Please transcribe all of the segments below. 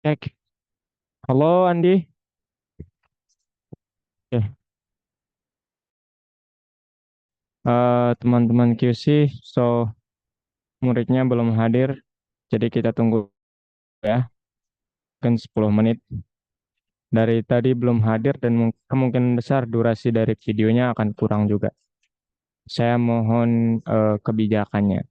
Cek. Halo Andi. Oke. Teman-teman QC, muridnya belum hadir, jadi kita tunggu ya, mungkin 10 menit. Dari tadi belum hadir dan kemungkinan besar durasi dari videonya akan kurang juga. Saya mohon kebijakannya.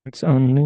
It's only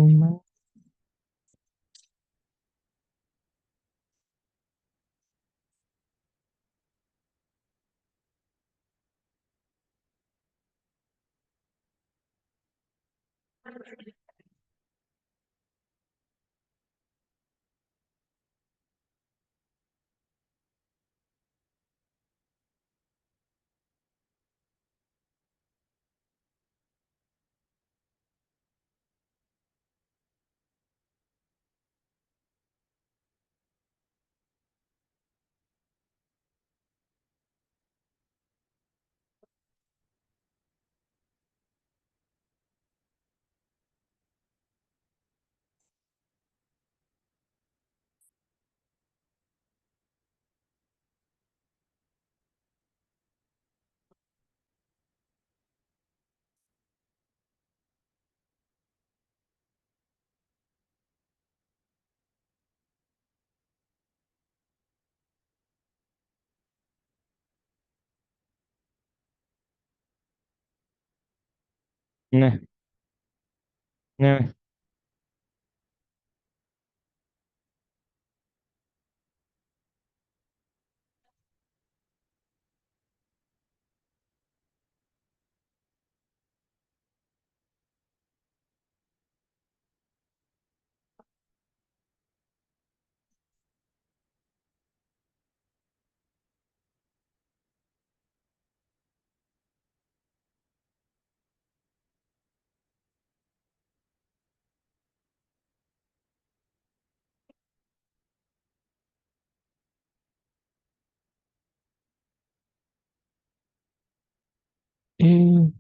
nah, nah, eh,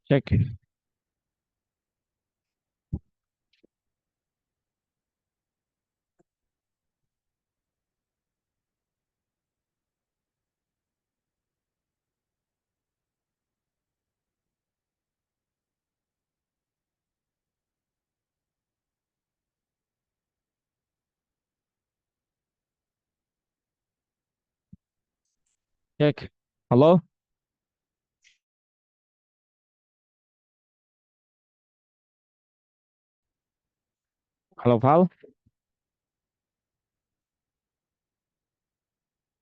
Cek. Cek. Halo? Halo, Val?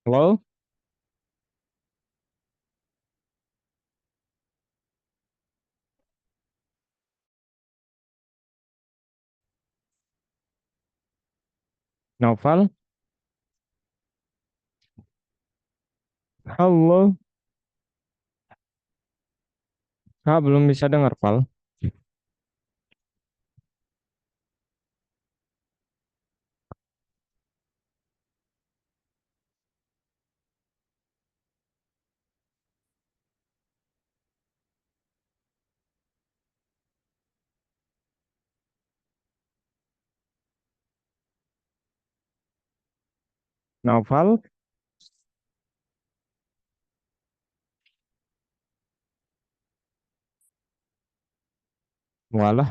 Halo? Noval? Halo? Belum bisa dengar, Val. Noval? Walah,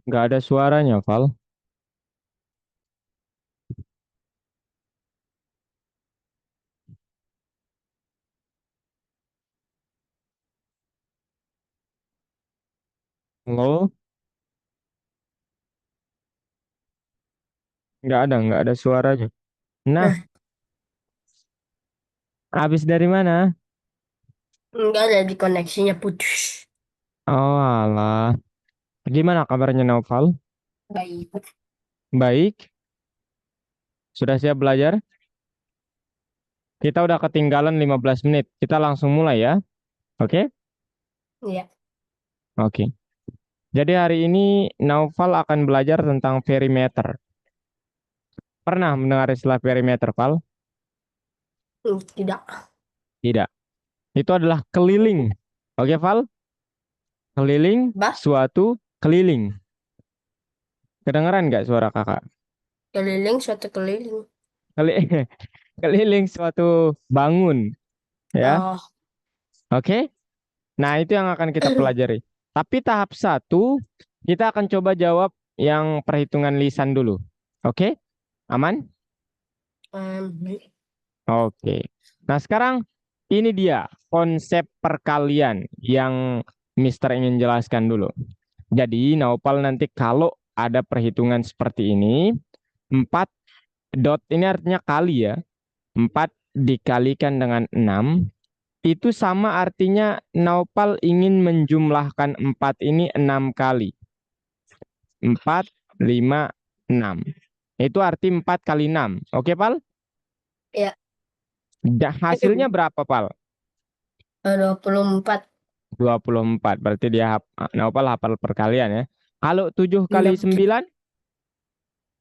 nggak ada suaranya, Val. Halo? Nggak ada suaranya. Nah, Nah, habis dari mana? enggak ada di koneksinya putus. Oh, alah. Gimana kabarnya Naufal? Baik. Baik, sudah siap belajar? Kita udah ketinggalan 15 menit. Kita langsung mulai ya. Oke? Iya. Oke. Jadi hari ini Naufal akan belajar tentang perimeter. Pernah mendengar istilah perimeter, Val? Tidak. Tidak. Itu adalah keliling. Oke, Val? Keliling Bah, suatu keliling. Kedengeran nggak suara kakak? keliling suatu keliling. Keli keliling suatu bangun, ya. Oh, Oke? Nah, itu yang akan kita pelajari. Tapi tahap satu, kita akan coba jawab yang perhitungan lisan dulu. Oke? Aman? em, Oke. Nah, sekarang ini dia konsep perkalian yang Mister ingin jelaskan dulu. Jadi, Naupal nanti kalau ada perhitungan seperti ini, 4 dot ini artinya kali ya. 4 dikalikan dengan 6 itu sama artinya Naupal ingin menjumlahkan 4 ini 6 kali. 4, 5, 6. Itu arti 4 kali 6. Oke, Pal? ya. Hasilnya berapa, Pal? 24. 24. Berarti dia Naupal hafal perkalian ya. Kalau 7 Iya, kali betul. 9,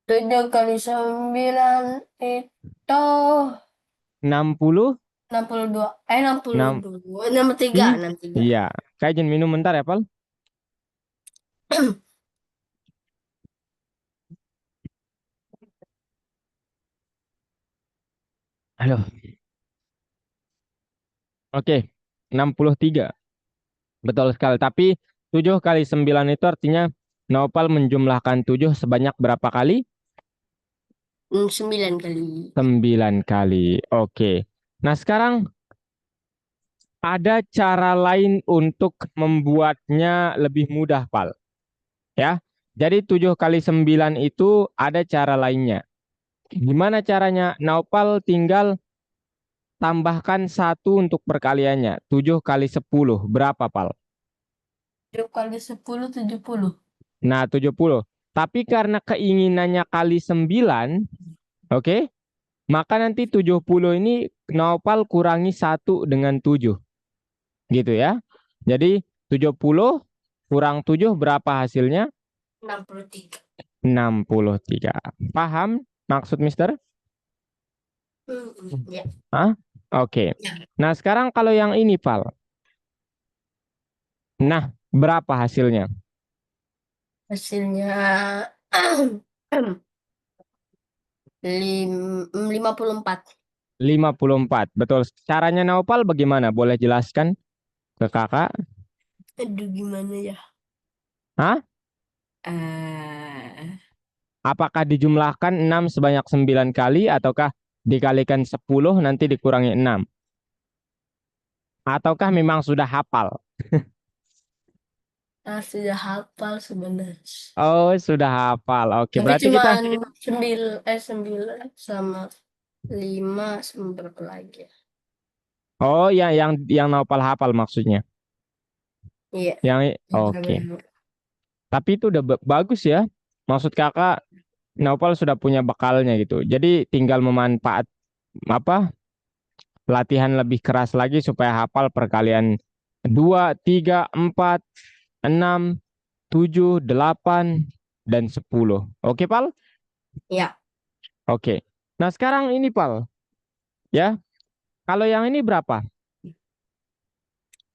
7 kali 9 itu 60. 62. 62. 63. Ih, 63. iya. Kayak izin minum bentar ya, Pal. Aduh. Oke, 63. Betul sekali. Tapi 7 kali 9 itu artinya Naupal menjumlahkan 7 sebanyak berapa kali? 9 kali. 9 kali. Oke. Nah, sekarang ada cara lain untuk membuatnya lebih mudah, Pal. Ya. Jadi 7 kali 9 itu ada cara lainnya. Gimana caranya? Naupal tinggal tambahkan satu untuk perkaliannya. 7 kali 10. Berapa, Pal? 7 kali 10, 70. Nah, 70. Tapi karena keinginannya kali 9, oke, maka nanti 70 ini Naupal kurangi satu dengan 7. Gitu ya. Jadi 70 kurang 7 berapa hasilnya? 63. 63. Paham maksud Mister? Ya. Hah? Oke. Ya. Nah, sekarang kalau yang ini, Pal. Nah, berapa hasilnya? Hasilnya 54. 54. Betul. Caranya Naupal bagaimana? Boleh jelaskan ke kakak? Aduh, gimana ya? Hah? Eh, Apakah dijumlahkan 6 sebanyak 9 kali ataukah dikalikan 10 nanti dikurangi 6? Ataukah memang sudah hafal? sudah hafal sebenarnya. Oh, sudah hafal. Oke, Tapi berarti cuma kita 9 sama 5 sama berapa lagi ya? oh yang Naufal hafal maksudnya. Iya. Yang oke. Tapi itu udah bagus ya. Maksud kakak Naufal sudah punya bekalnya gitu. Jadi tinggal memanfaat apa? Latihan lebih keras lagi supaya hafal perkalian 2, 3, 4, 6, 7, 8 dan 10. Oke, Pal? Ya. Oke. Nah, sekarang ini, Pal, ya. Kalau yang ini berapa?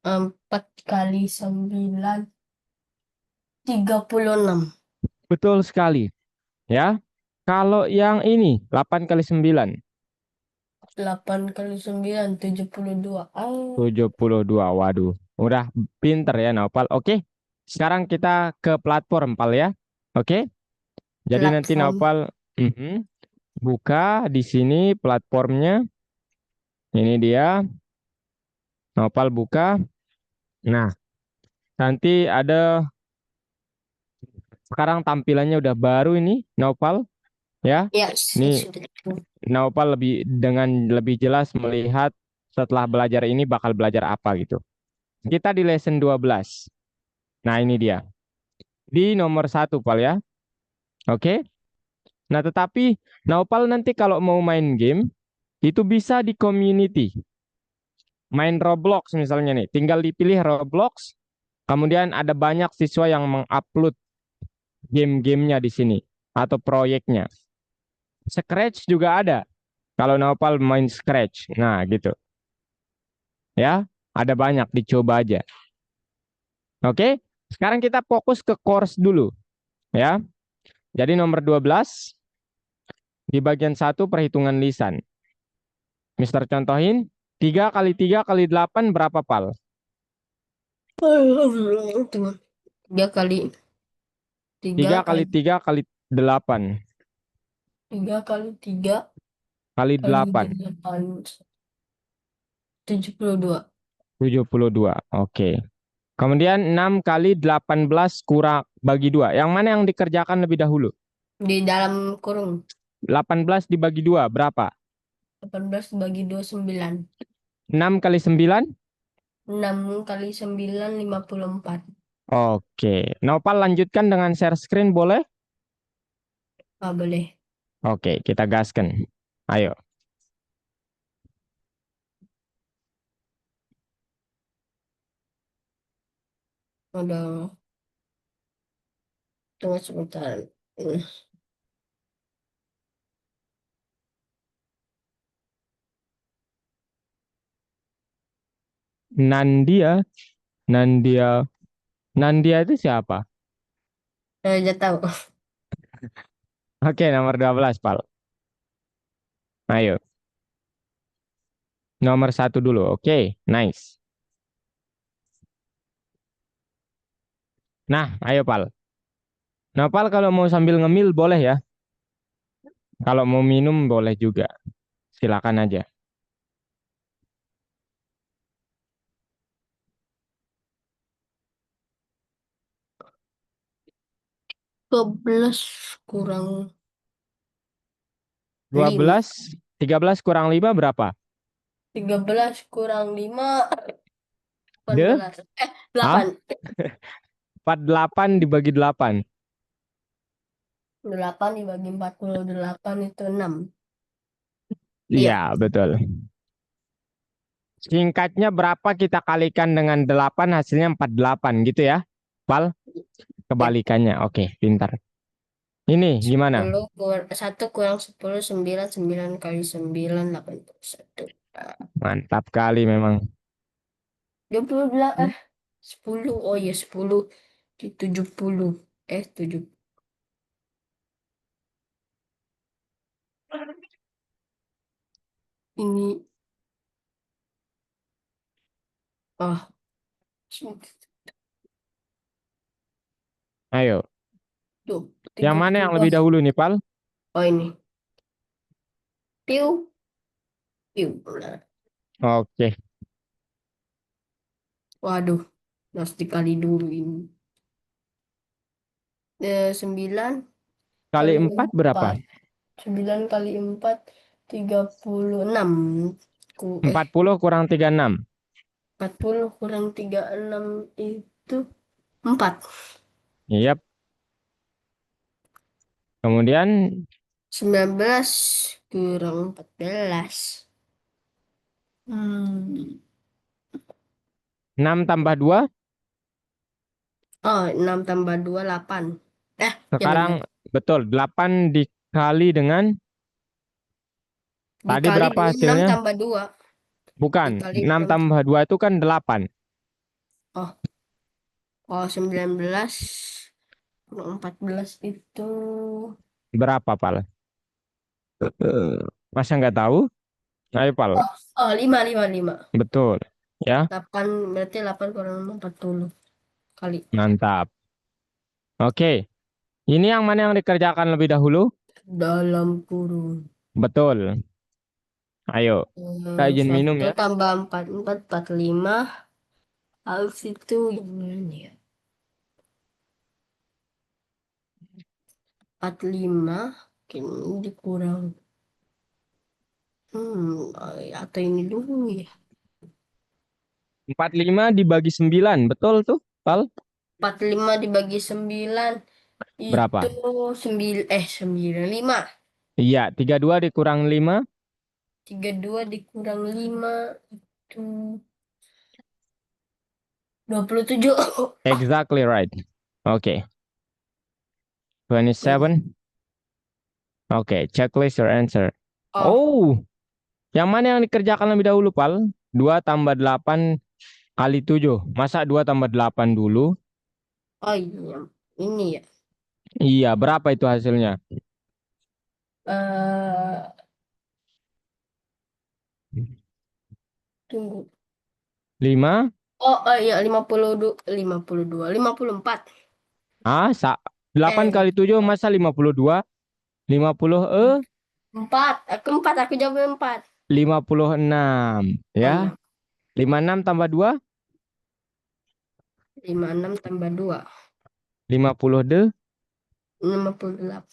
4 kali 9, 36. Betul sekali, ya. Kalau yang ini 8 kali 9, 8 kali 9, 72. 72. Waduh, udah pinter ya, Naufal. Oke. Sekarang kita ke platform, Pal ya. Oke. Jadi nanti Platform. Naupal buka di sini platformnya. Ini dia. Naupal buka. Nah, nanti ada sekarang tampilannya udah baru ini, Naupal ya. Ya, saya Ini sudah tahu. Naupal lebih jelas melihat setelah belajar ini bakal belajar apa gitu. Kita di lesson 12. Nah, ini dia. Di nomor satu, Pal ya. Oke. Nah, tetapi Naupal nanti kalau mau main game itu bisa di community. Main Roblox misalnya nih, tinggal dipilih Roblox, kemudian ada banyak siswa yang mengupload game-gamenya di sini atau proyeknya. Scratch juga ada. Kalau Naupal main Scratch, nah gitu. Ya, ada banyak, dicoba aja. Oke, sekarang kita fokus ke course dulu. Ya, jadi nomor 12 di bagian satu perhitungan lisan. Mister contohin, 3 kali 3 kali 8 berapa, Pal? Tunggu. Tiga kali tiga 3 kali kali 3 kali 8 tiga kali tiga kali kali 8. delapan 72. 72. Oke. Kemudian 6 kali 18 kurang bagi 2. Yang mana yang dikerjakan lebih dahulu? Di dalam kurung 18 dibagi 2 berapa? 18 bagi 2 9. 6 kali 9? 6 kali 9 54. Oke. Nopal lanjutkan dengan share screen boleh? Ah, boleh. Oke, kita gaskan. Ayo. Ada. Tunggu sebentar. Hmm. Nandia, Nandia, Nandia itu siapa? Udah tahu. Oke, nomor 12, Pal. Ayo. Nomor satu dulu. Oke, nice. Nah, ayo, Pal. Nopal kalau mau sambil ngemil boleh ya. Kalau mau minum boleh juga. Silakan aja. 12 kurang 5. 12, 13 kurang 5 berapa? 13 kurang 5 De? 18. Hah? 8. 48 dibagi 8. 8 dibagi 48 itu 6. Iya, Iya. betul. Singkatnya berapa kita kalikan dengan 8 hasilnya 48 gitu ya. Pal, Ya. kebalikannya. Oke, pintar. Ini gimana? 1 kurang 10 9. 9 kali 9 81. Mantap kali memang. 28. 10. Oh iya 10 di 70. 7. Ini. Ah. Ayo. Tuh. Yang mana yang lebih 33. dahulu nih, Pal? Oh ini. Piu. Piu. Nah. Oke. Waduh. Harus dikali dulu ini. 9 Kali kali 4 berapa? 4. 9 kali 4 36. 40 kurang 36. 40 kurang 36 itu 4. Iya. Kemudian 19 kurang 14. Hmm. 6 tambah 2. Oh, 6 tambah 2 8. Ya Sekarang benar. betul. 8 dikali dengan tadi Dikali berapa dengan 6 hasilnya? tambah 2. Bukan. Dikali 6 6. tambah 2 itu kan 8. Oh, oh 19 kurang 14 itu. Berapa, Pal? Masa nggak tahu? Ayo, Pal. Oh, 5 5 5. Betul. Ya. 8 berarti 8 kurang 6 40. kali Mantap. Oke. Ini yang mana yang dikerjakan lebih dahulu? dalam kurung. Betul. Ayo. Kita izin minum Satu ya. tambah empat empat empat lima. Habis itu yang mana ya? 45 mungkin dikurang. Atau ini dulu ya. 45 dibagi 9. Betul tuh, Pal? 45 dibagi 9 itu Berapa? 95. Iya, 32 dikurang 5. 32 dikurang 5 itu 27. Exactly right. Oke. 27. Oke, checklist your answer. Oh, Oh, yang mana yang dikerjakan lebih dahulu, Pal? 2 tambah 8 kali 7. Masa 2 tambah 8 dulu? oh iya. Ini ya. Iya, berapa itu hasilnya? eh Tunggu. 5? Oh iya 52, 54. Ah, 8 Eh, kali 7 masa 52? 50 empat. Aku jawab 4. 56 ya. 6. 56 tambah 2 56 tambah 2. 50 58.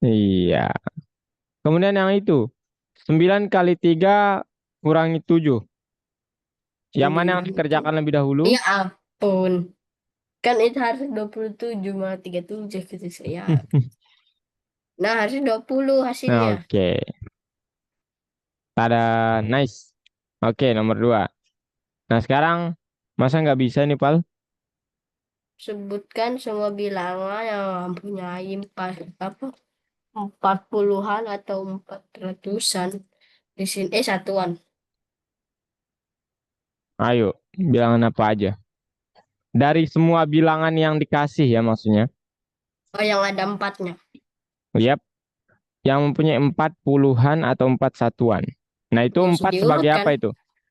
iya. Kemudian yang itu 9 kali 3 kurangi 7. Yang mana yang 9 itu. dikerjakan lebih dahulu? Ya ampun. Kan itu harus 27 malah 37 gitu saya. Nah, harusnya 20 hasilnya. Oke. Tada, nice. Oke, nomor 2. Nah, sekarang masa nggak bisa nih, Pal? Sebutkan semua bilangan yang mempunyai apa 40-an atau 400-an di sini satuan. Ayo, bilangan apa aja? Dari semua bilangan yang dikasih ya maksudnya. Oh, yang ada empatnya. Yap, yang mempunyai 40 puluhan atau 4 satuan. Nah, itu Nggak usah 4 sebagai diurutkan. apa itu?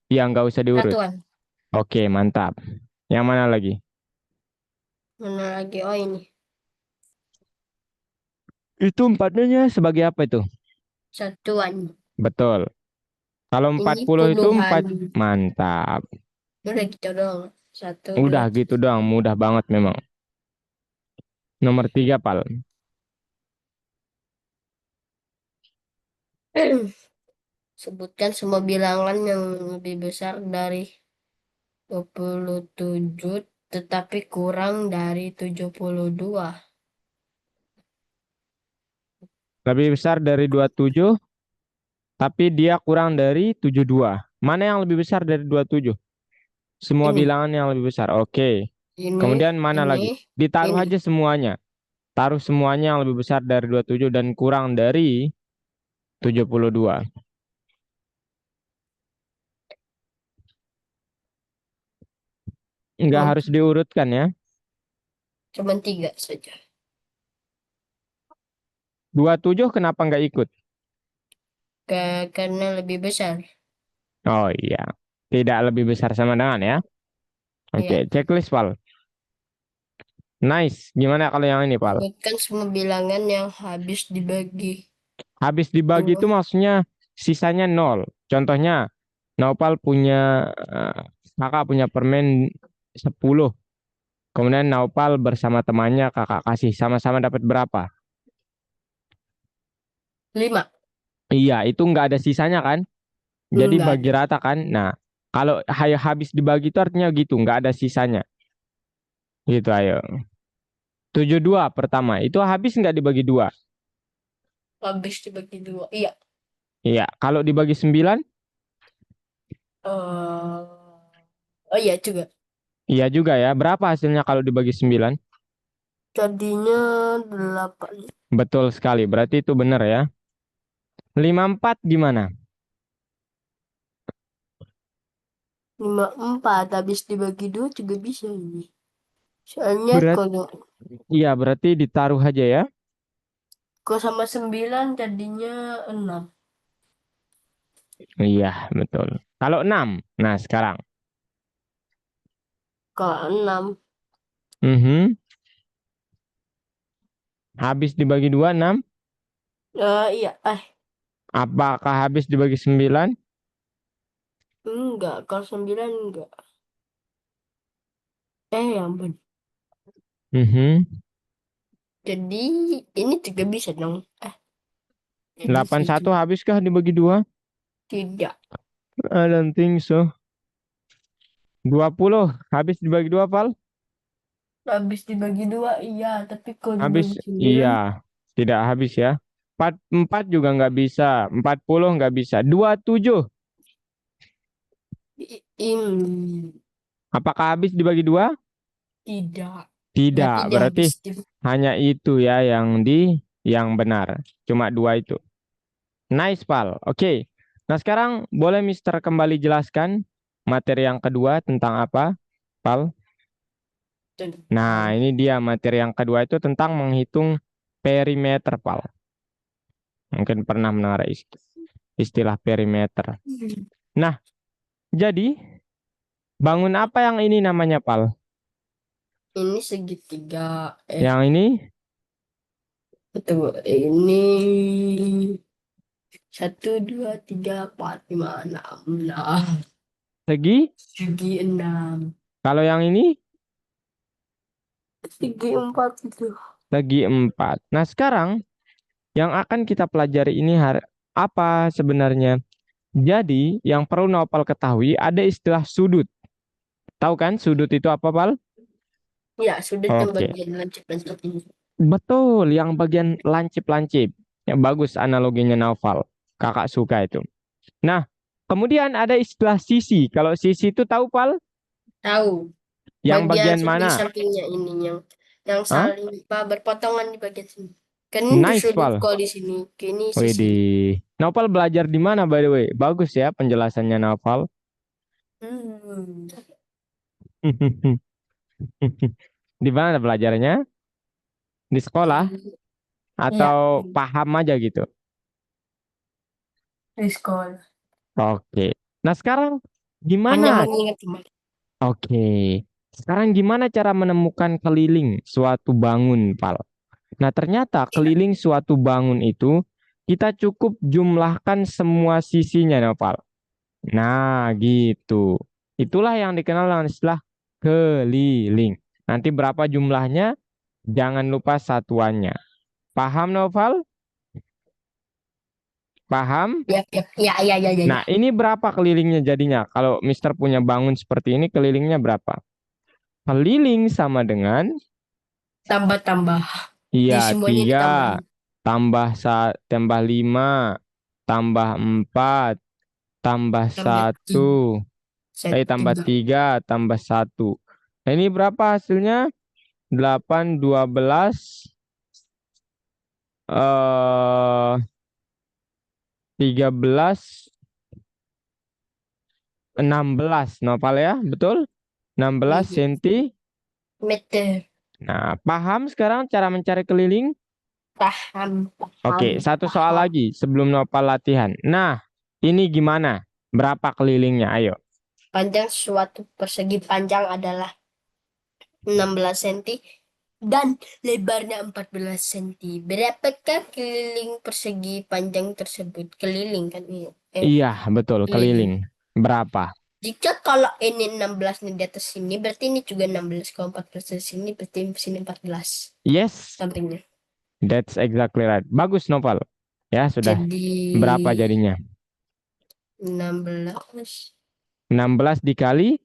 Ya, nggak usah diurut. Satuan. Oke, mantap. Yang mana lagi? Mana lagi? Oh ini. Itu empatnya sebagai apa itu? Satuan. Betul. Kalau Ini 40 itu puluhan. 4. Mantap. Udah gitu dong. Satu, dua, Udah gitu tiga. doang, mudah banget memang. Nomor 3, Pal. Sebutkan semua bilangan yang lebih besar dari 27 tetapi kurang dari 72. Lebih besar dari 27, tapi dia kurang dari 72. Mana yang lebih besar dari 27? Semua Ini, bilangan yang lebih besar. Oke. ini, Kemudian mana ini, lagi? Ditaruh ini. aja semuanya. Taruh semuanya yang lebih besar dari 27 dan kurang dari 72. Nggak Oh, harus diurutkan ya. cuma tiga saja. 27 kenapa nggak ikut? Karena lebih besar. Oh iya. Tidak lebih besar sama dengan ya. Oke, Ya. checklist, Pal. Nice. Gimana kalau yang ini, Pal? Sebutkan semua bilangan yang habis dibagi Habis dibagi dua. itu maksudnya sisanya nol. Contohnya, Naupal punya, kakak punya permen 10. Kemudian Naupal bersama temannya kakak kasih. Sama-sama dapat berapa? 5. Iya, itu nggak ada sisanya kan? Jadi Enggak bagi ada. rata kan? Nah, kalau habis dibagi itu artinya gitu, nggak ada sisanya. Gitu, ayo. 72 pertama, itu habis nggak dibagi dua? Habis dibagi dua. Iya. Iya, kalau dibagi 9? Oh iya juga. Iya juga ya. Berapa hasilnya kalau dibagi 9? Tadinya 8. Betul sekali, berarti itu benar ya. 54 gimana? 54 habis dibagi dua juga bisa ini. Soalnya Berat, kalau iya berarti ditaruh aja ya. kalau sama 9 tadinya 6. Iya, betul. Kalau 6, nah sekarang Kalau 6 Mhm. Habis dibagi 2, 6. Iya, Apakah habis dibagi 9? enggak. Kalau 9 enggak. Ya ampun. Mhm. Jadi ini juga bisa dong. Jadi 81 7. habiskah dibagi 2? Tidak. I don't think so. 20 habis dibagi 2, Pal? Habis dibagi 2, iya. Tapi kalau Habis, dibagi 9, iya. Tidak habis ya. 4 juga nggak bisa. 40 nggak bisa. 27. ini Apakah habis dibagi 2? tidak. Tidak. Berarti dia Berarti habis. hanya itu ya yang benar. Cuma 2 itu. Nice, Pal. Oke. Nah, sekarang boleh Mister kembali jelaskan materi yang kedua tentang apa, Pal? Nah, Tentang. ini dia materi yang kedua itu tentang menghitung perimeter, Pal. Mungkin pernah mendengar istilah perimeter. Nah, jadi bangun apa yang ini namanya, Pal? Ini segitiga. Yang ini Tunggu. Ini 1, 2, 3, 4, 5, 6. segi. Segi 6. Kalau yang ini Segi 4 itu. segi 4. Nah, sekarang yang akan kita pelajari ini apa sebenarnya? Jadi, yang perlu Nopal ketahui ada istilah sudut. Tahu kan sudut itu apa, Pal? Ya, sudut yang Oke. bagian lancip-lancip ini. Betul, yang bagian lancip-lancip. Ya, bagus analoginya Naufal. Kakak suka itu. Nah, kemudian ada istilah sisi. Kalau sisi itu tahu, Pal? Tahu. Yang Bagian bagian mana? samping-sampingnya ini yang Hah? saling berpotongan di bagian sini. Kan ini Nice, disudut Pal. kalau di sini. Ini sisi. Widih. Naufal belajar di mana, by the way? Bagus ya penjelasannya Naufal. Hmm. Di mana belajarnya? Di sekolah? Iya, Atau paham aja gitu? di sekolah. Oke. Nah, sekarang Hanya gimana? mengingat kembali. Oke. Sekarang gimana cara menemukan keliling suatu bangun, Pal? Nah, ternyata keliling suatu bangun itu kita cukup jumlahkan semua sisinya, nah, Pal. Nah, gitu. Itulah yang dikenal dengan istilah keliling. Nanti berapa jumlahnya? Jangan lupa satuannya. Paham, Noval? Paham? Ya, ya, ya, ya, ya, ya, Nah, ya. ini berapa kelilingnya jadinya? Kalau Mister punya bangun seperti ini, kelilingnya berapa? Keliling sama dengan, Tambah-tambah. iya, Di semuanya 3 ditambahin. tambah 5 tambah 4 tambah Tambah 1 tiga. Satu, tambah 3 tambah 1. Nah, ini berapa hasilnya? 8, 12, 13, 16 Nopal ya, betul? 16 iya. senti. Meter. Nah, paham sekarang cara mencari keliling? Paham, Oke, paham, satu soal paham. lagi sebelum Nopal latihan. Nah, ini gimana? Berapa kelilingnya? Ayo. Panjang suatu persegi panjang adalah 16 cm dan lebarnya 14 cm. Berapakah keliling persegi panjang tersebut? Keliling kan ini. Iya, betul, Keliling. keliling. Berapa? Jika kalau ini 16 nih di atas sini, berarti ini juga 16. Kalau 14 di sini, berarti sini 14 Yes, sampingnya. that's exactly right. Bagus, Nopal. Ya, sudah. Jadi Berapa jadinya? 16. 16 dikali?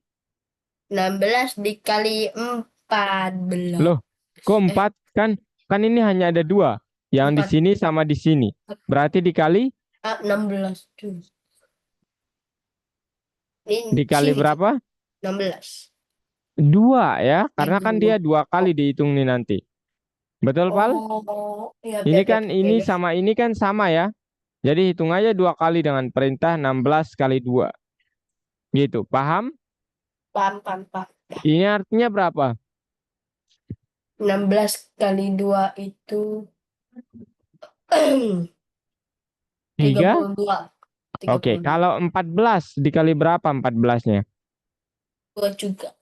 16 dikali 14. Loh, kok 4? Kan ini hanya ada 2. Yang di 4, sini sama di sini. Berarti dikali? 16 tuh. Ini Dikali sini kan berapa? 16. 2 ya, karena kan dia 2. 2 kali Oh, dihitung nih nanti. Betul, Pal? oh, ya, Ini ya, kan ya, ini ya. sama ini kan sama ya. Jadi hitung aja 2 kali dengan perintah 16 kali 2. Gitu, paham? Paham, paham, paham. Ini artinya berapa? 16 kali 2 itu 3? 32. Oke, 32. kalau 14 dikali berapa 14-nya? 2 juga.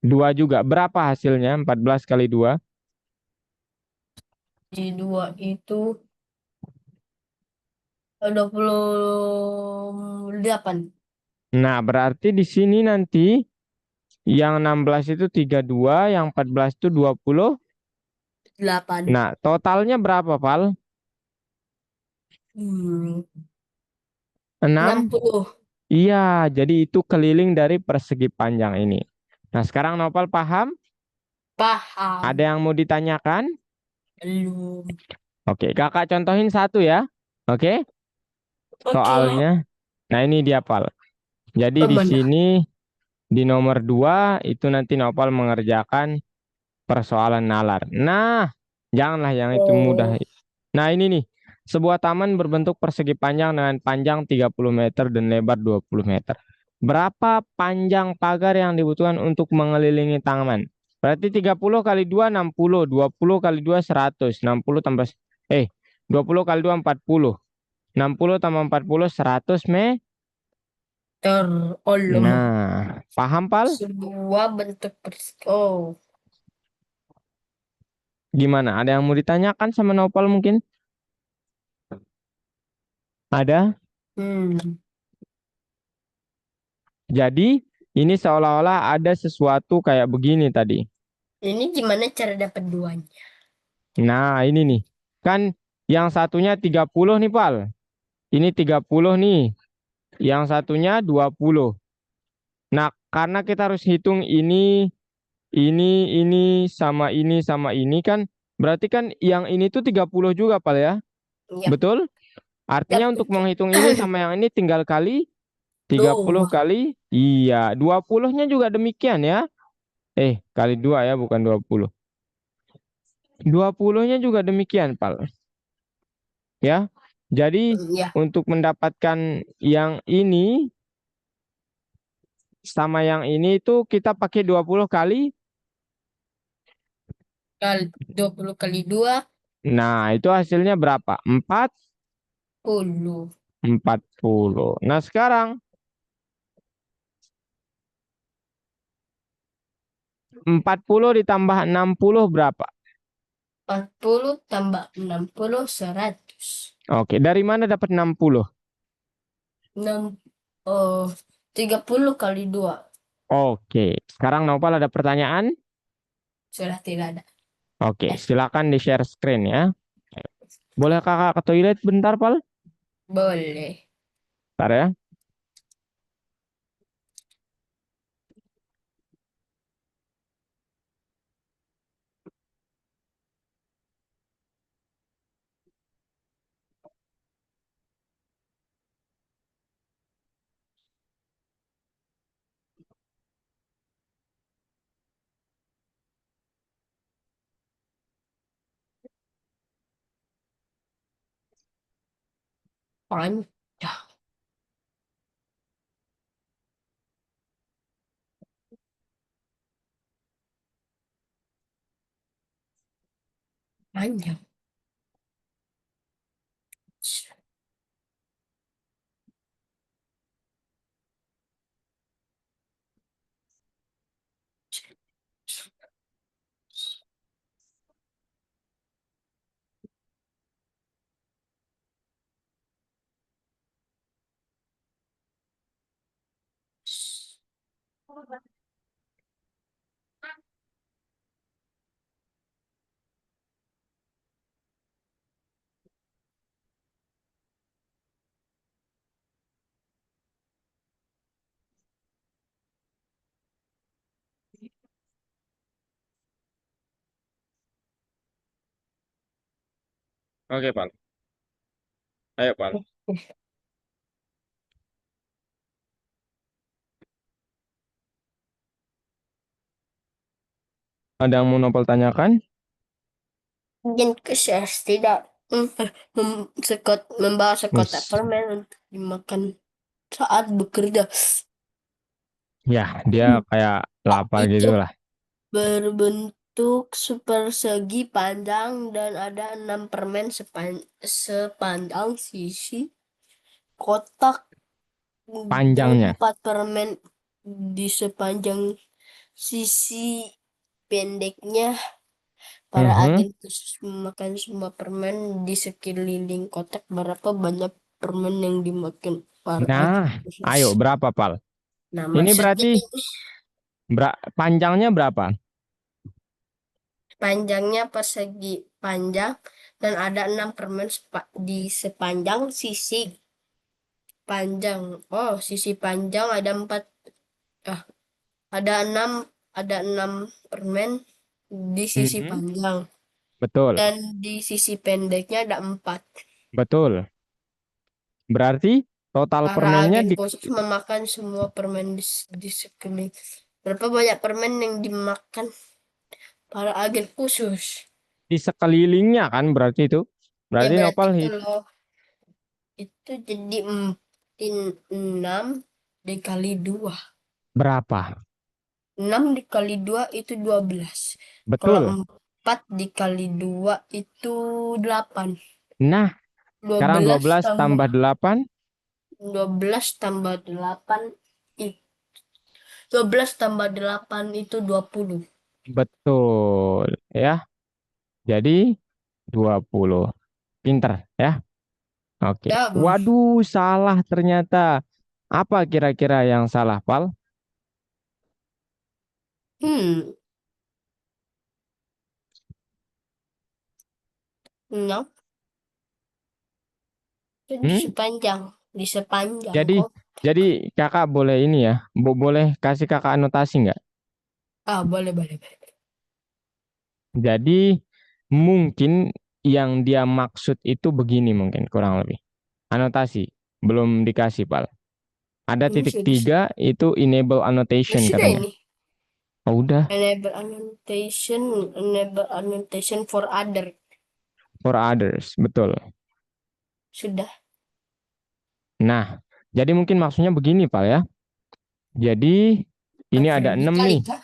2 juga. Berapa hasilnya? 14 kali 2. Di 2 itu 28. Nah, berarti di sini nanti yang 16 itu 32, yang 14 itu 20. 8. Nah, totalnya berapa, Pal? Hmm, 6. 60. Iya, jadi itu keliling dari persegi panjang ini. Nah, sekarang Nopal paham? Ada Paham. yang mau ditanyakan? Belum. Oke, kakak contohin satu ya. Oke, Oke. soalnya. Nah, ini dia, Pal. Jadi di Mana? sini di nomor 2 itu nanti Nopal mengerjakan persoalan nalar. Nah, janganlah yang itu mudah. Oh, Nah, ini nih. Sebuah taman berbentuk persegi panjang dengan panjang 30 meter dan lebar 20 meter. Berapa panjang pagar yang dibutuhkan untuk mengelilingi taman? Berarti 30 kali 2, 60. 20 kali 2, 100. 60 tambah... 20 kali 2, 40. 60 tambah 40, 100 Allah. Nah, paham, Pal? Sebuah bentuk oh. Gimana? Ada yang mau ditanyakan sama Nopal mungkin? Ada? Hmm. Jadi, ini seolah-olah ada sesuatu kayak begini tadi. Ini gimana cara dapat duanya? Nah, ini nih. Kan yang satunya 30 nih, Pal. Ini 30 nih. Yang satunya 20. Nah, karena kita harus hitung ini, sama ini kan. Berarti kan yang ini tuh 30 juga, Pal ya. Yap, Betul? Artinya yap, untuk betul. menghitung ini sama yang ini tinggal kali 30 Dua. kali. Iya, 20-nya juga demikian ya. Kali 2 ya, bukan 20. 20-nya juga demikian, Pal. Ya. Jadi Ya, untuk mendapatkan yang ini sama yang ini itu kita pakai 20 kali. kali 20 kali 2 Nah, itu hasilnya berapa? 10. 40. Nah, sekarang 40 ditambah 60 berapa? 40 tambah 60 100. Oke, dari mana dapat 60? 6 oh 30 kali 2. Oke, sekarang Nopal ada pertanyaan? Sudah tidak ada. Oke, Eh, silakan di-share screen ya. Boleh kakak ke toilet bentar, Pal? boleh. Bentar ya. Panjang. Panjang. Oke, Pal. Ayo, Pal. Ada yang mau Nopal tanyakan? Dan saya tidak membawa sekotak Wis. permen untuk dimakan saat bekerja. Ya, dia kayak lapar gitu Itu lah. berbentuk sepersegi panjang dan ada 6 permen sepanjang sisi kotak dan Panjangnya. 4 permen di sepanjang sisi pendeknya para agen khusus memakan semua permen di sekeliling kotak. Berapa banyak permen yang dimakan para agen Nah, khusus? ayo berapa, Pal? Nah, Ini maksudnya berarti ini panjangnya berapa? panjangnya persegi panjang dan ada 6 permen di sepanjang sisi panjang. Oh, sisi panjang ada 4, ah, ada 6, ada 6 permen di sisi Mhm. panjang Betul, dan di sisi pendeknya ada 4. betul. Berarti total Para permennya agen khusus memakan semua permen di sekeliling. Berapa banyak permen yang dimakan para agen khusus? di sekelilingnya kan berarti itu. Ya Berarti berarti Nopal kalau itu jadi 6 dikali 2. berapa? 6 dikali 2 itu 12. Kalau Betul. 4 dikali 2 itu 8. Nah, sekarang 12 12 tambah tambah 8, 12 tambah 8 itu 12 tambah 8 itu 20. betul. Ya, jadi 20. Pinter ya. Oke. Ya, Bang. Waduh, salah ternyata. Apa kira-kira yang salah, Pal? Hmm, 6 itu Hmm? di sepanjang Jadi, kok. jadi kakak boleh ini ya, boleh kasih kakak anotasi nggak? Ah, boleh, boleh, boleh. Jadi mungkin yang dia maksud itu begini mungkin kurang lebih. Anotasi belum dikasih Pal. Ada Ini titik sudah, tiga itu enable ya annotation sudah katanya. ini. Oh, udah Enable annotation for other. for others betul. Sudah. Nah, jadi mungkin maksudnya begini Pal ya. Jadi ini ada Freddy 6 kali nih. kah?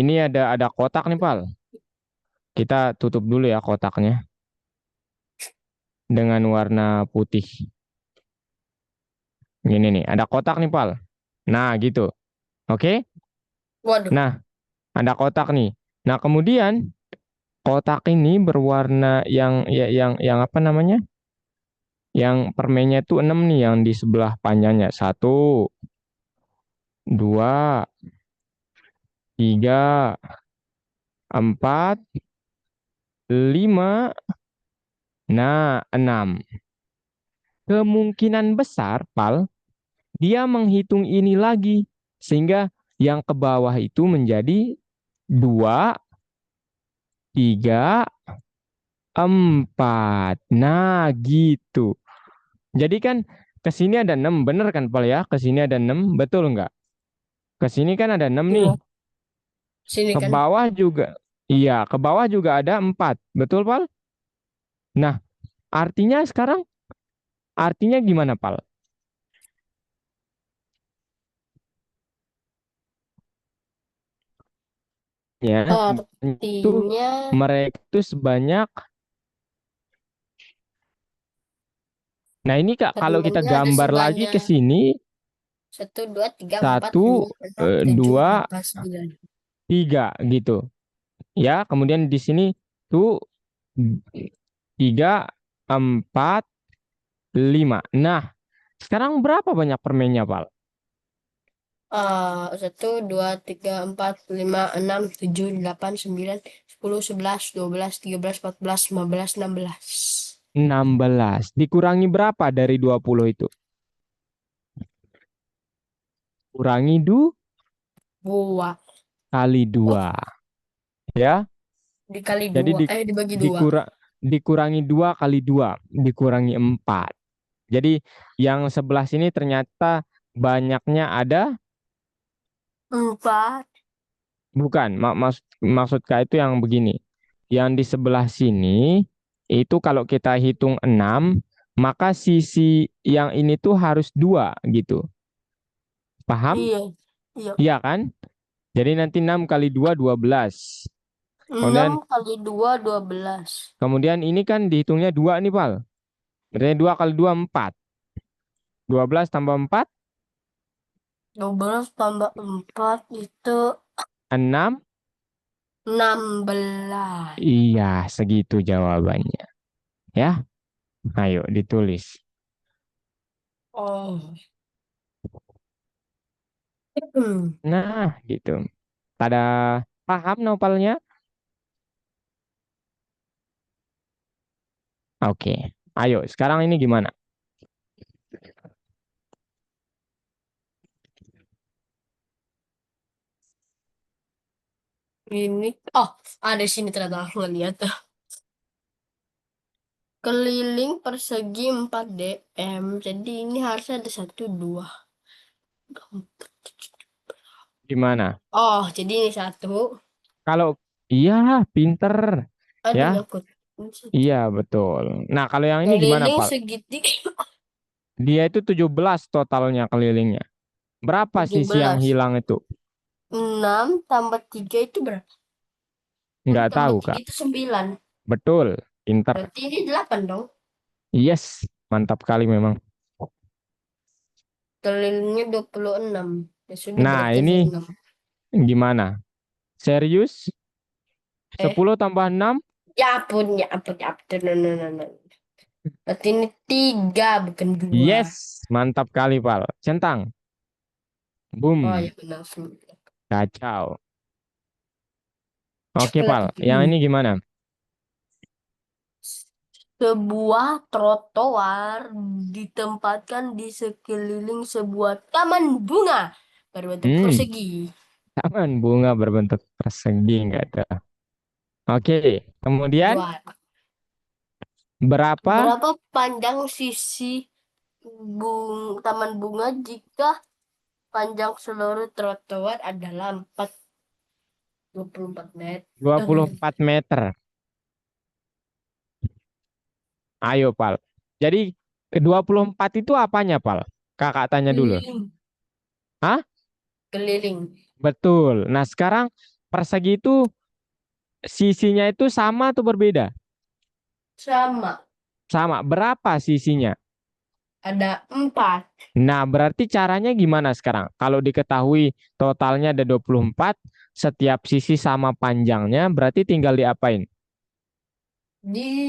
Ini ada kotak nih Pal. Kita tutup dulu ya kotaknya dengan warna putih. Gini nih, ada kotak nih Pal. Nah, gitu. Oke? Waduh. Nah, ada kotak nih. Nah, kemudian kotak ini berwarna yang apa namanya? Yang permennya itu 6 nih yang di sebelah panjangnya. Satu, dua, tiga, empat, lima, nah 6. Kemungkinan besar, Pal, dia menghitung ini lagi. Sehingga yang ke bawah itu menjadi dua, tiga, empat. Nah, gitu. Jadi kan ke sini ada 6, bener kan, Pal ya? Ke sini ada 6, betul nggak? Ke sini kan ada 6 nih. Iya. Sini Ke kan. bawah juga. Iya, ke bawah juga ada 4. Betul, Pal? Nah, artinya sekarang, artinya gimana, Pal? Ya, itu Artinya, mereka itu sebanyak. Nah, ini Kak, kalau kita artinya ada gambar lagi ke sebanyak sini, 1, 2, 3, 4, 5, satu, 6, 7, dua, 8, 9. tiga gitu. Ya, kemudian di sini tuh tiga, empat, lima. Nah, sekarang berapa banyak permennya, Pal? 1, 2, 3, 4, 5, 6, 7, 8, 9, 10, 11, 12, 13, 14, 15, 16. 16. Dikurangi berapa dari 20 itu? Kurangi Dua. kali Oh, 2. Ya, dikali jadi dua. Dibagi dua. dikurangi 2 kali 2. Dikurangi 4. Jadi yang sebelah sini ternyata banyaknya ada. 4. Bukan, maksud Kak itu yang begini. Yang di sebelah sini itu kalau kita hitung 6, maka sisi yang ini tuh harus 2 gitu. Paham? Iya. Iya. Iya kan? Jadi nanti 6 kali 2, 12. 6 Kemudian kali 2, 12. kemudian ini kan dihitungnya 2 nih, Pal. Berarti 2 kali 2, 4. 12 tambah 4, 12 tambah 4 itu 6. 16. Iya, segitu jawabannya. Ya, ayo ditulis. Oh. Hmm. Nah, gitu. Pada paham nopalnya? Oke. Ayo, sekarang ini gimana? Ini, oh, ada sini ternyata aku nggak lihat. Keliling persegi 4 dm. Jadi ini harusnya ada 1, 2. Gimana? Oh, jadi ini 1. Kalau iya, pinter. Ada Ya, nyangkut. Ini 1. iya betul. Nah, kalau yang ini gimana, Keliling Pak? segitiga Dia itu 17 totalnya kelilingnya. Berapa sisi yang 17. hilang itu? 6 tambah 3 itu berapa? Nggak 6 tambah tahu, 3 Kak. itu 9. Betul, pinter. Berarti ini 8 dong. Yes, mantap kali memang. Kelilingnya 26. Ya sudah Nah, berarti ada ini 6. gimana? Serius? Eh, 10 tambah 6? ya ampun, ya ampun, ya ampun. No, no, no, no. Berarti ini 3 bukan 2. Yes, mantap kali, Pal. Centang. Oh Boom. ya benar sih. Kacau. Oke, Cek Pal. lagi. Yang ini gimana? Sebuah trotoar ditempatkan di sekeliling sebuah taman bunga berbentuk Hmm, persegi. taman bunga berbentuk persegi nggak tuh? Oke, kemudian Dua. berapa? Berapa panjang sisi taman bunga jika panjang seluruh trotoar adalah 24 meter? 24 meter. Ayo, Pal. Jadi, ke 24 itu apanya, Pal? Kakak tanya dulu. Keliling, Hah? keliling. Betul. Nah, sekarang persegi itu sisinya itu sama atau berbeda? Sama, Sama. Berapa sisinya? ada 4. Nah, berarti caranya gimana sekarang? Kalau diketahui totalnya ada 24, setiap sisi sama panjangnya, berarti tinggal diapain?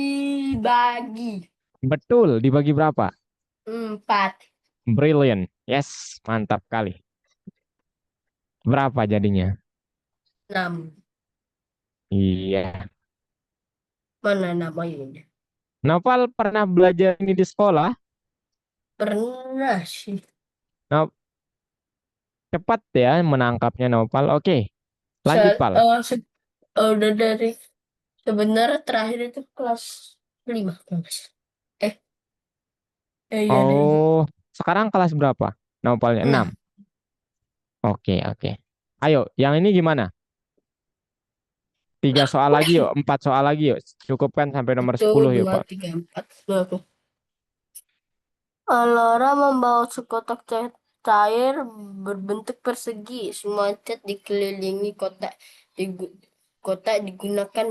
Dibagi Betul, dibagi berapa? 4. Brilliant. Yes, mantap kali. Berapa jadinya? 6. Iya. Mana namanya? Noval pernah belajar ini di sekolah? Pernah sih. Nah, cepat ya menangkapnya Noval. Oke, lanjut, Se Pal. udah dari sebenarnya terakhir itu kelas 5 kalau nggak salah. Eh, iya deh, iya. Oh, sekarang kelas berapa? Novalnya 6. 6. Oke, oke. Ayo, yang ini gimana? 3 soal lagi yuk, 4 soal lagi yuk. Cukupkan sampai nomor Satu, 10 yuk, dua, Pak. tiga, empat. Bagus. Laura membawa sekotak cair berbentuk persegi. Semua cat dikelilingi kotak. Kotak digunakan.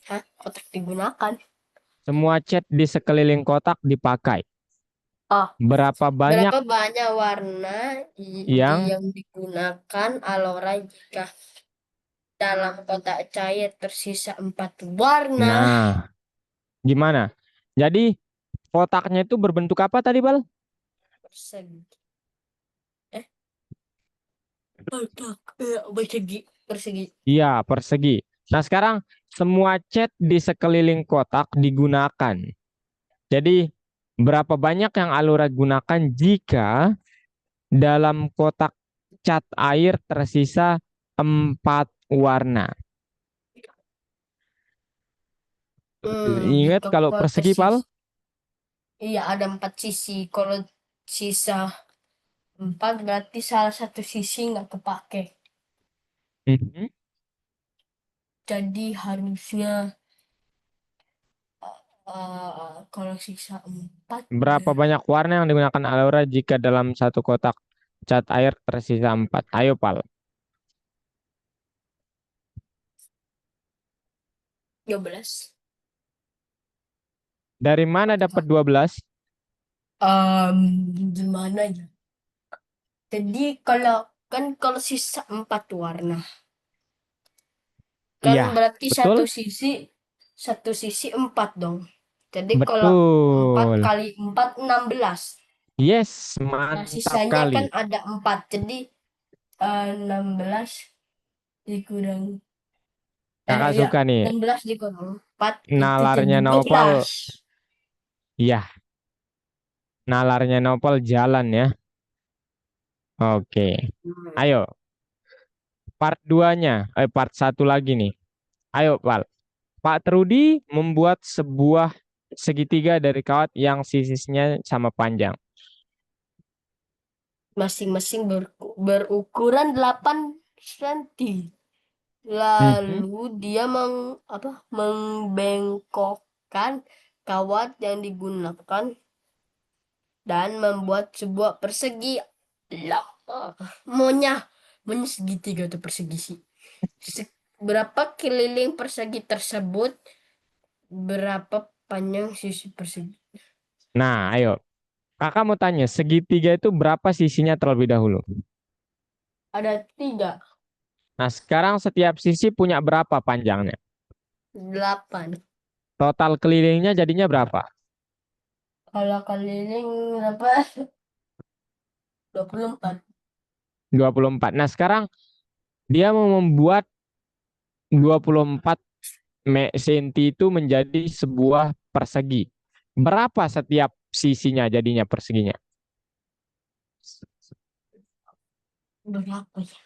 Hah? Kotak digunakan. Semua cat di sekeliling kotak dipakai. Oh, Berapa banyak berapa banyak warna yang... yang digunakan Alora jika dalam kotak cair tersisa 4 warna? Nah, gimana? Jadi, kotaknya itu berbentuk apa tadi, Bal? Persegi. Eh, kotak. Persegi. Persegi. Iya, persegi. Nah, sekarang semua cat di sekeliling kotak digunakan. Jadi, berapa banyak yang Alura gunakan jika dalam kotak cat air tersisa 4 warna? Ingat Jika kalau kau persegi, Pal? tersisa. Iya, ada 4 sisi. Kalau sisa 4 berarti salah satu sisi nggak kepake. Mhm. Jadi harusnya kalau sisa 4 Berapa banyak warna yang digunakan Alura jika dalam satu kotak cat air tersisa 4? Ayo, Pal. 12. Dari mana dapat 12? Gimana ya? Jadi kalau Kan kalau sisa 4 warna. Kan Iya, berarti betul? satu sisi 4 dong. Jadi kalau 4 Betul. kali 4 16. Yes, Nah, mantap sisanya kali. kan ada 4. Jadi 16 dikurang Kakak ya suka nih 16 dikurang 4 itu jadi nalarnya dua Naufal. belas Iya, nalarnya Naufal jalan ya. Oke. Hmm. Ayo, part 2-nya. Part satu lagi nih. Ayo, Pal. Pak Trudi membuat sebuah segitiga dari kawat yang sisinya sama panjang. Masing-masing berukuran 8 cm. Mhm. Lalu dia membengkokkan kawat yang digunakan dan membuat sebuah persegi. Lah, maunya maunya segitiga atau persegi sih. Berapa keliling persegi tersebut? Berapa panjang sisi persegi? Nah, ayo. Kakak mau tanya, segitiga itu berapa sisinya terlebih dahulu? Ada 3, Nah, sekarang setiap sisi punya berapa panjangnya? 8. Total kelilingnya jadinya berapa? Kalau keliling berapa? 24. 24. Nah, sekarang dia mau membuat 24 senti itu menjadi sebuah persegi. Berapa setiap sisinya jadinya perseginya? Berapa ya?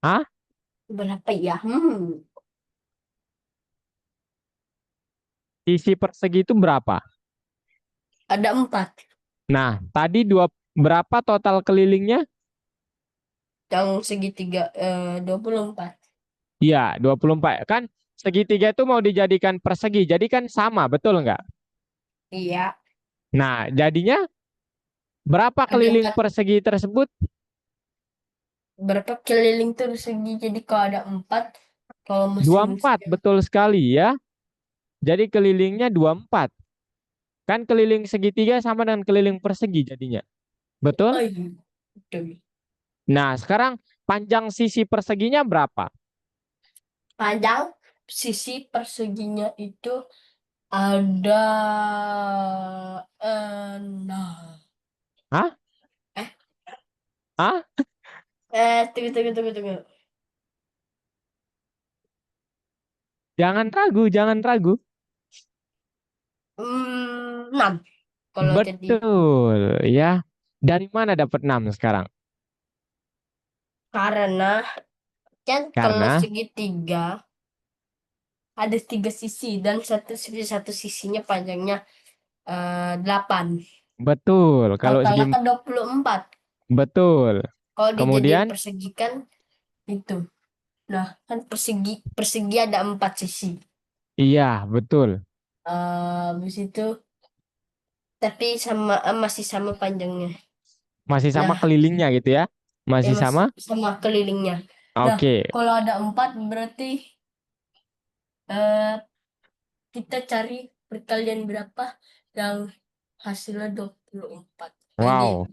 Hah? Berapa ya? Sisi persegi itu berapa? Ada 4. Nah, tadi berapa total kelilingnya? Yang segitiga 24. Iya, 24. Kan segitiga itu mau dijadikan persegi. Jadi kan sama, betul nggak? Iya. Nah, jadinya berapa Ada keliling 4. persegi tersebut? Berapa keliling terus segi? Jadi kalau ada 4, kalau 24, masing-masing. betul sekali ya. Jadi kelilingnya 24. Kan keliling segitiga sama dengan keliling persegi jadinya. Betul? Oh iya. Betul. Nah, sekarang panjang sisi perseginya berapa? Panjang sisi perseginya itu ada 6. Hah? Eh, Hah? tunggu, tunggu, tunggu, tunggu. Jangan ragu, jangan ragu. 6. Kalau jadi Betul, ya. Dari mana dapat 6 sekarang? karena kan kalau Karena segitiga ada 3 sisi dan satu sisinya panjangnya 8. betul, kalau segi Totalnya kan 24. betul. Kalau dijadiin Kemudian persegi kan itu. Nah, kan persegi persegi ada 4 sisi. iya, betul. Habis itu tapi masih sama panjangnya. Masih sama Nah, kelilingnya gitu ya. ya Masih masih sama? sama kelilingnya. Nah, Oke. kalau ada 4 berarti eh, kita cari perkalian berapa yang hasilnya 24. Jadi Wow.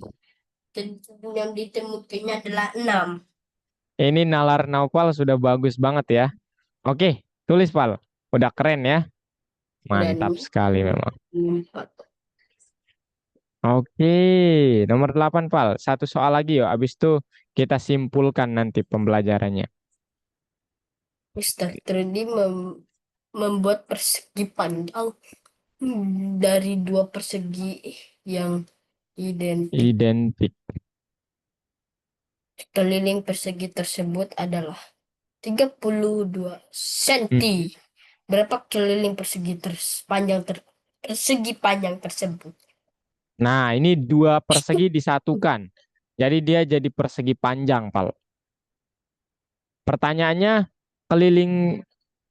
yang ditemukannya adalah 6. Ini nalar Naufal sudah bagus banget ya. Oke, tulis Pal. Udah keren ya. Dan Mantap sekali memang. 4. Oke, nomor 8 Pal. Satu soal lagi yuk. Abis itu kita simpulkan nanti pembelajarannya. Mister 3D membuat persegi panjang dari 2 persegi yang identik. Identik. Keliling persegi tersebut adalah 32 Hmm. senti. Berapa keliling persegi panjang tersebut? Nah, ini dua persegi disatukan. Jadi dia jadi persegi panjang, Pal. Pertanyaannya, keliling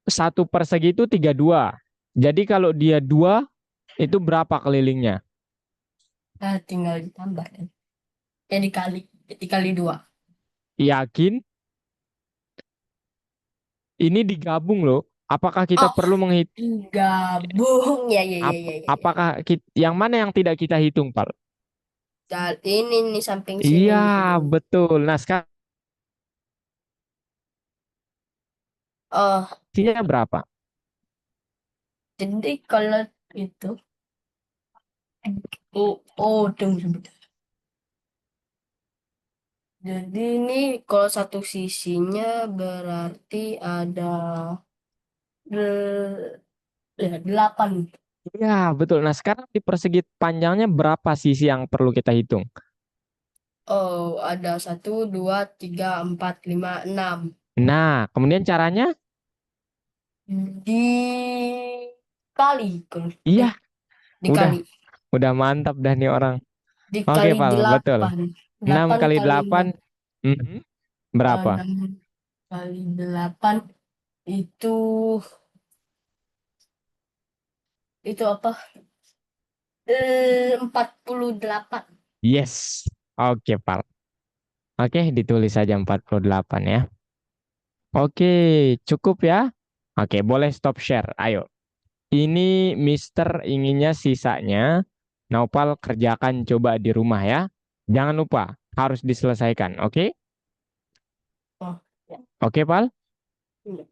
satu persegi itu 32. Jadi kalau dia dua, itu berapa kelilingnya? Nah, tinggal ditambah kan. Ya dikali 2. Yakin? Ini digabung loh. Apakah kita Oh, perlu gabung. Ya, ya, ya, ya, ya, ya. apakah yang mana yang tidak kita hitung, Pal? Dan ini nih samping sini Iya, nih. betul. Nah, sekarang Oh, isinya berapa? jadi kalau itu, tunggu sebentar. Jadi ini kalau satu sisinya berarti ada delapan. Iya, betul. Nah, sekarang di persegi panjangnya berapa sisi yang perlu kita hitung? Oh, ada satu, dua, tiga, empat, lima, enam. Nah, kemudian caranya? Dikali, Iya, udah, dikali, udah mantap dah nih orang. Oke, dikali Pal, betul. delapan. 6 Delapan kali kali 8, enam. berapa? Enam kali delapan itu itu apa? 48. Yes. Oke, Pal. Oke, ditulis saja 48 ya. Oke, cukup ya. Oke, boleh stop share. Ayo. Ini Mister inginnya sisanya. Naupal kerjakan coba di rumah ya. Jangan lupa, harus diselesaikan. Oke? Oh, ya, Oke, Pal? ya,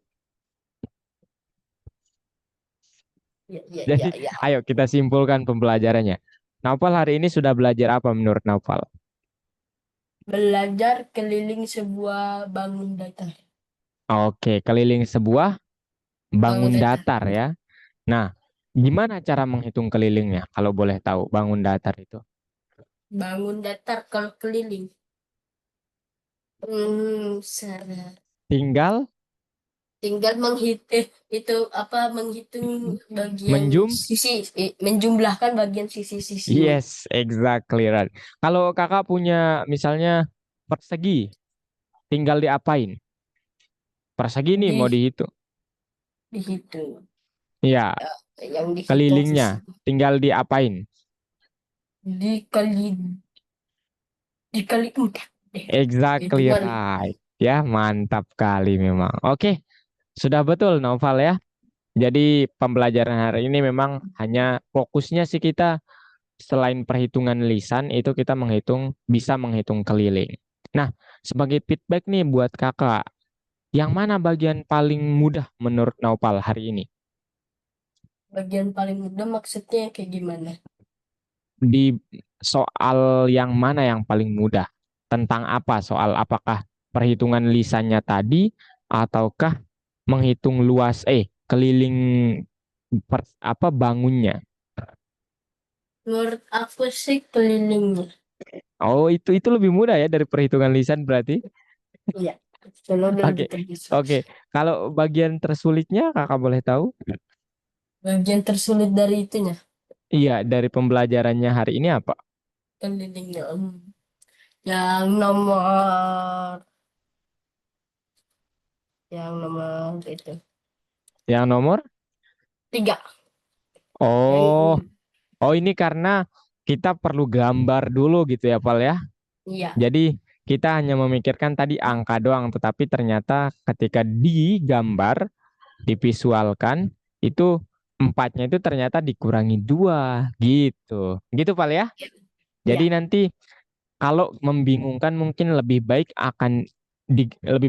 ya, ya, ya, Jadi, ya. ayo kita simpulkan pembelajarannya. Naupal hari ini sudah belajar apa menurut Naupal? Belajar keliling sebuah bangun datar. Oke, keliling sebuah Bangun bangun datar. datar ya. Nah, gimana cara menghitung kelilingnya kalau boleh tahu bangun datar itu? Bangun datar kalau keliling. Hmm, Tinggal tinggal itu apa menghitung bagian menjum. sisi, menjumlahkan bagian sisi-sisinya. Yes, exactly right. Kalau kakak punya misalnya persegi, tinggal diapain? Persegi nih mau Di dihitung. dihitung. Iya, Ya, yang dihitung kelilingnya sisi. tinggal diapain? Dikali dikali empat deh. Exactly Hitungan. right. Ya, mantap kali memang. Oke, sudah betul Noval ya. Jadi pembelajaran hari ini memang hanya fokusnya sih kita selain perhitungan lisan itu kita bisa menghitung keliling. Nah, sebagai feedback nih buat kakak, yang mana bagian paling mudah menurut Naupal hari ini? Bagian paling mudah maksudnya kayak gimana? Di soal yang mana yang paling mudah? Tentang apa? Soal apakah perhitungan lisannya tadi ataukah menghitung keliling apa bangunnya? Menurut aku sih kelilingnya. Oh, itu lebih mudah ya dari perhitungan lisan berarti. Iya, kalau Oke. lebih terbiasa. Oke. Kalau bagian tersulitnya kakak boleh tahu? Bagian tersulit dari itunya, Iya, dari pembelajarannya hari ini apa? kelilingnya. Yang nomor, yang nomor itu Yang nomor? tiga. Yang Oh, oh ini karena kita perlu gambar dulu gitu ya, Pal ya. iya, Jadi kita hanya memikirkan tadi angka doang, tetapi ternyata ketika digambar, divisualkan, itu empatnya itu ternyata dikurangi dua, gitu. Gitu, Pal ya. Jadi iya. nanti kalau membingungkan mungkin lebih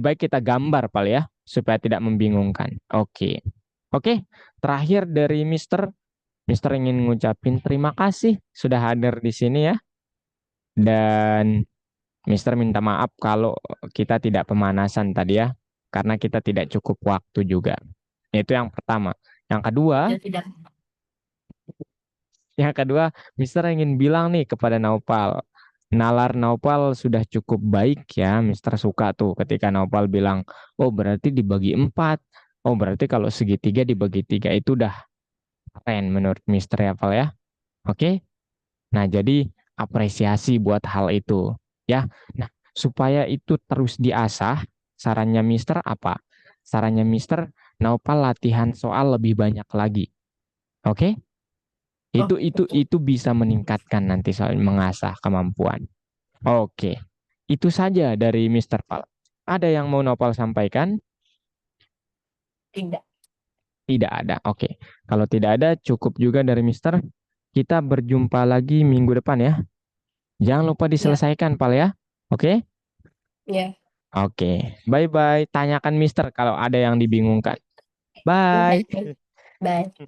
baik kita gambar, Pal ya, supaya tidak membingungkan. Oke. Oke, terakhir dari Mister ingin ngucapin terima kasih sudah hadir di sini ya. Dan Mister minta maaf kalau kita tidak pemanasan tadi ya, karena kita tidak cukup waktu juga. Itu yang pertama. Yang kedua, Ya tidak. yang kedua, Mister ingin bilang nih kepada Naupal, nalar Naupal sudah cukup baik ya. Mister suka tuh ketika Naupal bilang, oh berarti dibagi empat. Oh berarti kalau segitiga dibagi tiga itu udah keren menurut Mister ya, Pal ya. Oke. Nah, jadi apresiasi buat hal itu. Ya. Nah, supaya itu terus diasah, sarannya Mister apa? Sarannya Mister, Naupal latihan soal lebih banyak lagi. Oke? Oh, oke. Itu bisa meningkatkan nanti soal mengasah kemampuan. Oke. Itu saja dari Mister Pal. Ada yang mau Naupal sampaikan? Tidak. Tidak ada. Oke. Kalau tidak ada, cukup juga dari Mister. Kita berjumpa lagi minggu depan ya. Jangan lupa Ya, diselesaikan, Pal ya. Oke? ya. Oke. Bye-bye. Tanyakan Mister kalau ada yang dibingungkan. Bye. Bye.